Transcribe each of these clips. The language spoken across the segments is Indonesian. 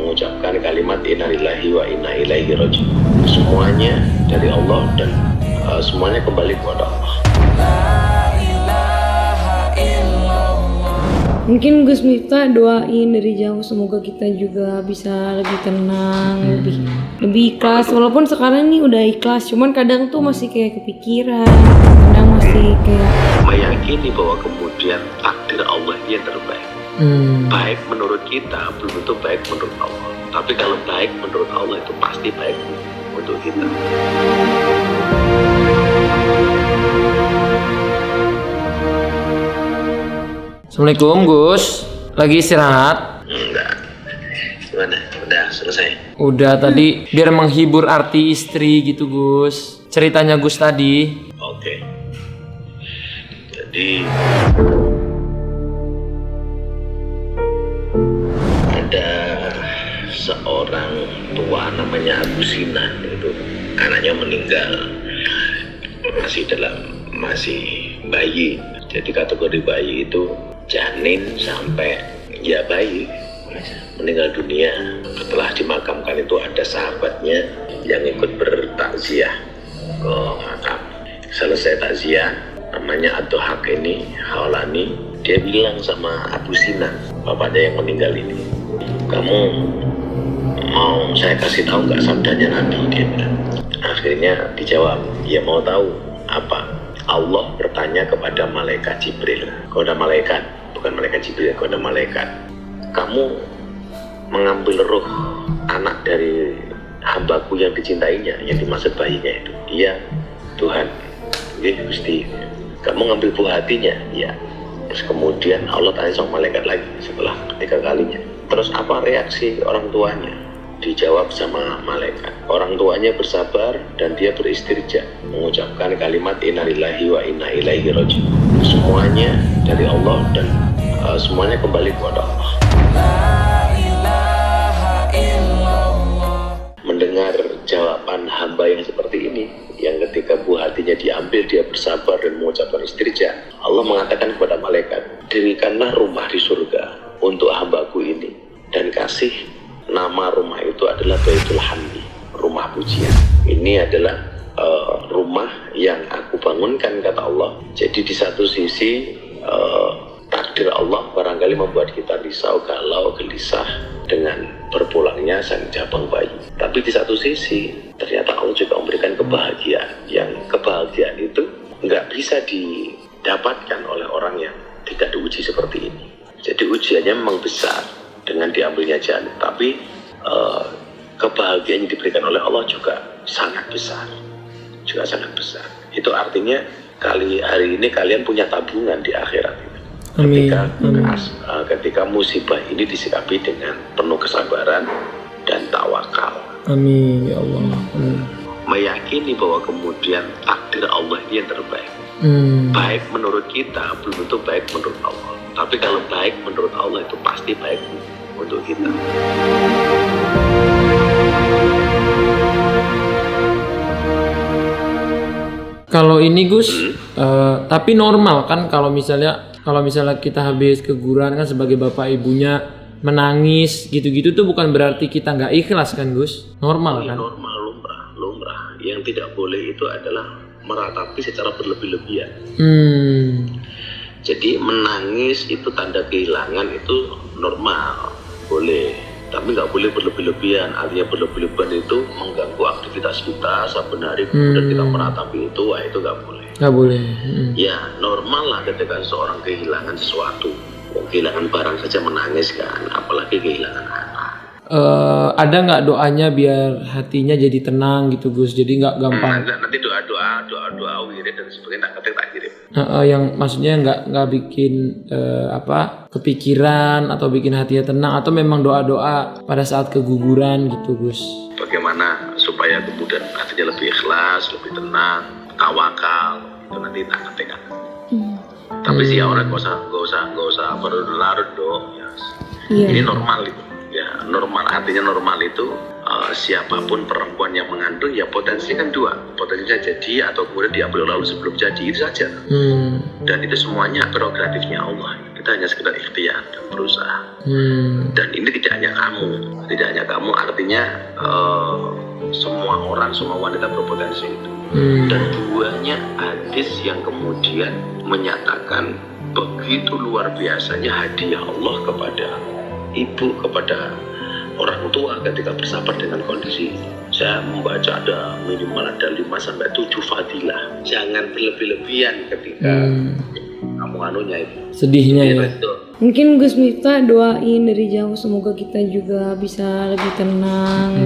mengucapkan kalimat inna lillahi wa inna ilaihi raji'un. Semuanya dari Allah dan semuanya kembali kepada Allah. Mungkin Gus Miftah doain dari jauh semoga kita juga bisa lebih tenang, lebih ikhlas. Walaupun sekarang ini udah ikhlas, cuman kadang tuh masih kayak kepikiran, kadang masih kayak meyakini bahwa kemudian takdir Allah yang terbaik. Baik menurut kita belum tentu baik menurut Allah. Tapi kalau baik menurut Allah itu pasti baik untuk kita. Assalamualaikum Gus, lagi istirahat? Enggak. Gimana? Udah selesai? Udah tadi biar menghibur arti istri gitu Gus. Ceritanya Gus tadi. Oke. Jadi ada seorang tua namanya Abu Sinan, itu anaknya meninggal masih bayi. Jadi kategori bayi itu janin sampai ya bayi meninggal dunia. Setelah dimakamkan itu ada sahabatnya yang ikut bertakziah ke makam. Selesai takziah, namanya Hak ini Hawlani, dia bilang sama Abu Sinan, bapaknya yang meninggal ini, kamu mau saya kasih tahu nggak sabdanya Nabi? Dia bilang. Akhirnya dijawab, ya mau tahu apa? Allah bertanya kepada malaikat Jibril, kepada malaikat, bukan malaikat Jibril, kepada malaikat, kamu mengambil ruh anak dari hambaku yang dicintainya, yang dimaksud bayinya itu? Iya Tuhan. Ini Gusti. Kamu ngambil buah hatinya? Iya. Terus kemudian Allah tanya sama malaikat lagi setelah ketiga kalinya, terus apa reaksi orang tuanya? Dijawab sama malaikat, orang tuanya bersabar dan dia beristirja, mengucapkan kalimat inna lillahi wa inna ilaihi raji'un. Semuanya dari Allah dan semuanya kembali kepada Allah. Mendengar jawaban hamba yang seperti ini, yang ketika buah hatinya diambil dia bersabar dan mengucapkan istirja, Allah mengatakan kepada malaikat, dirikanlah rumah di surga untuk hambaku ini dan kasih nama rumah itu adalah Baitul Hamdi, rumah pujian. Ini adalah rumah yang aku bangunkan, kata Allah. Jadi di satu sisi takdir Allah barangkali membuat kita risau, galau, gelisah dengan berpulangnya sang jabang bayi. Tapi di satu sisi ternyata Allah juga memberikan kebahagiaan, yang kebahagiaan itu nggak bisa didapatkan oleh orang yang tidak diuji seperti ini. Jadi ujiannya memang besar dengan diambilnya janin, tapi kebahagiaan yang diberikan oleh Allah juga sangat besar, Itu artinya hari ini kalian punya tabungan di akhirat. Ketika musibah ini disikapi dengan penuh kesabaran dan tawakal. Amin ya Allah. Meyakini bahwa kemudian takdir Allah yang terbaik. Baik menurut kita belum tentu baik menurut Allah. Tapi kalau baik menurut Allah itu pasti baik untuk kita. Kalau ini Gus, tapi normal kan kalau misalnya kita habis keguguran kan sebagai bapak ibunya menangis gitu-gitu tuh bukan berarti kita nggak ikhlas kan Gus? Normal kan? Normal, lumrah. Yang tidak boleh itu adalah meratapi secara berlebih-lebihan. Jadi menangis itu tanda kehilangan, itu normal, boleh. Tapi nggak boleh berlebih-lebihan. Artinya berlebih-lebihan itu mengganggu aktivitas kita saben hari, kemudian kita meratapi itu, itu nggak boleh. Nggak boleh. Ya normal lah ketika seorang kehilangan sesuatu. Kehilangan barang saja menangis kan, apalagi kehilangan anak. Ada nggak doanya biar hatinya jadi tenang gitu Gus? Jadi nggak gampang. Nanti doa wirid dan sebagainya tak kirim. Yang maksudnya nggak bikin kepikiran atau bikin hatinya tenang, atau memang doa pada saat keguguran gitu Gus? Bagaimana Supaya kemudian hatinya lebih ikhlas, lebih tenang, tawakal, itu nanti tak ketikkan. Tapi sih orang nggak usah berlarut dong. Ini normal itu. Ya normal, artinya normal itu siapapun perempuan yang mengandung ya potensi kan dua, potensinya jadi atau kemudian diambil lalu sebelum jadi, itu saja. Dan itu semuanya prerogatifnya Allah. Kita kita hanya sekedar ikhtiar dan berusaha. Dan ini tidak hanya kamu, artinya semua orang, semua wanita berpotensi itu. Dan duanya hadis yang kemudian menyatakan begitu luar biasanya hadiah Allah kepada ibu, kepada orang tua ketika bersabar dengan kondisi. Saya membaca ada minimal ada 5-7 fadilah. Jangan berlebih-lebihan ketika kamu anunya itu. Sedihnya ya. Betul. Mungkin Gus Miftah doain dari jauh semoga kita juga bisa lebih tenang,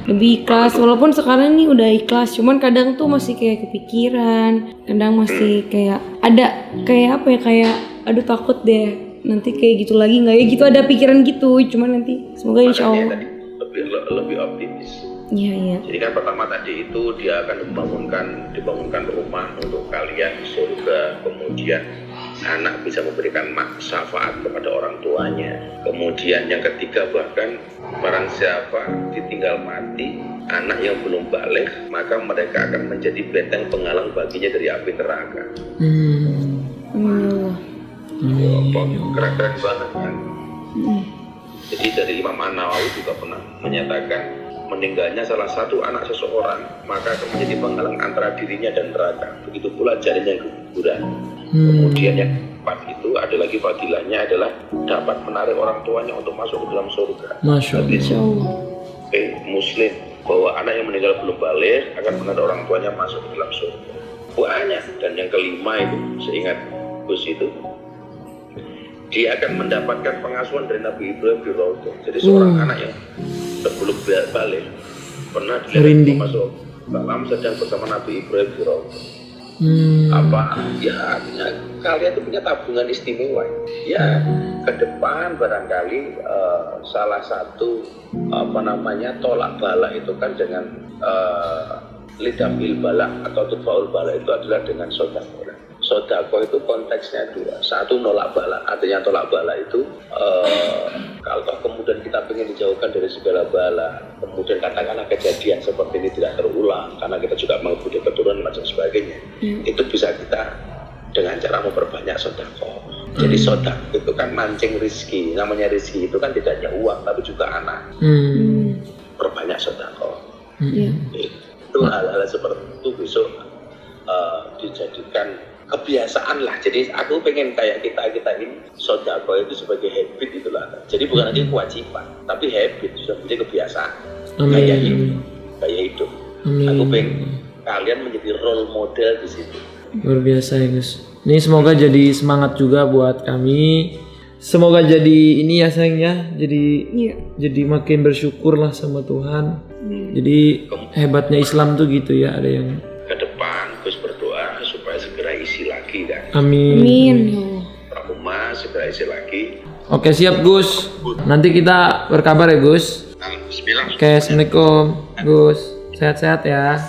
lebih ikhlas. Walaupun sekarang ini udah ikhlas, cuman kadang tuh masih kayak kepikiran, kadang masih kayak ada kayak apa ya, kayak aduh takut deh nanti kayak gitu lagi nggak ya, gitu ada pikiran gitu. Cuman nanti semoga insya Allah lebih optimis. Iya. Jadi kan pertama tadi itu dia akan dibangunkan rumah untuk kalian di surga, kemudian anak bisa memberikan syafaat kepada orang tuanya. Kemudian yang ketiga, bahkan barang siapa ditinggal mati anak yang belum balik, maka mereka akan menjadi benteng penghalang baginya dari api neraka. Keren-keren banget kan. Jadi dari Imam An-Nawawi juga pernah menyatakan meninggalnya salah satu anak seseorang maka akan menjadi penghalang antara dirinya dan neraka. Begitu pula jarinnya kuburan. Kemudian yang keempat itu ada lagi fadilahnya adalah dapat menarik orang tuanya untuk masuk ke dalam surga. Masya Allah. Muslim bahwa anak yang meninggal belum balik akan menarik orang tuanya masuk ke dalam surga. Banyak. Dan yang kelima itu seingat Gus itu, dia akan mendapatkan pengasuhan dari Nabi Ibrahim di Raudhah. Jadi seorang anak yang sebelum balik pernah dilihat masuk dalam sedang bersama Nabi Ibrahim di Raudhah. Artinya kalian itu punya tabungan istimewa. Ya, ke depan barangkali salah satu tolak bala itu kan dengan lidamil bala atau tudfaul bala itu adalah dengan sodako. Sodako itu konteksnya dua. Satu, nolak bala. Artinya tolak bala itu kalau kemudian kita ingin dijauhkan dari segala bala, kemudian katakanlah kejadian seperti ini tidak terulang karena kita juga mengikuti keturunan macam sebagainya, itu bisa kita dengan cara memperbanyak sodako. Jadi sodako itu kan mancing rizki. Namanya rizki itu kan tidak hanya uang tapi juga anak. Perbanyak sodako. Itu hal-hal seperti itu besok dijadikan kebiasaan lah. Jadi aku pengen kayak kita ini sodako itu sebagai habit itulah. Jadi bukan aja kewajiban tapi habit, sudah menjadi kebiasaan. Kayak hidup. Aku pengen kalian menjadi role model di situ. Luar biasa ya Gus. Ini semoga jadi semangat juga buat kami. Semoga jadi ini ya sayang ya. Jadi makin bersyukur lah sama Tuhan. Jadi hebatnya Islam tuh gitu ya, ada yang ke depan Gus berdoa supaya segera isi lagi kan. Amin. Rahumah segera isi lagi. Oke siap Gus. Nanti kita berkabar ya Gus. Bismillah. Oke, assalamualaikum Gus. Sehat-sehat ya.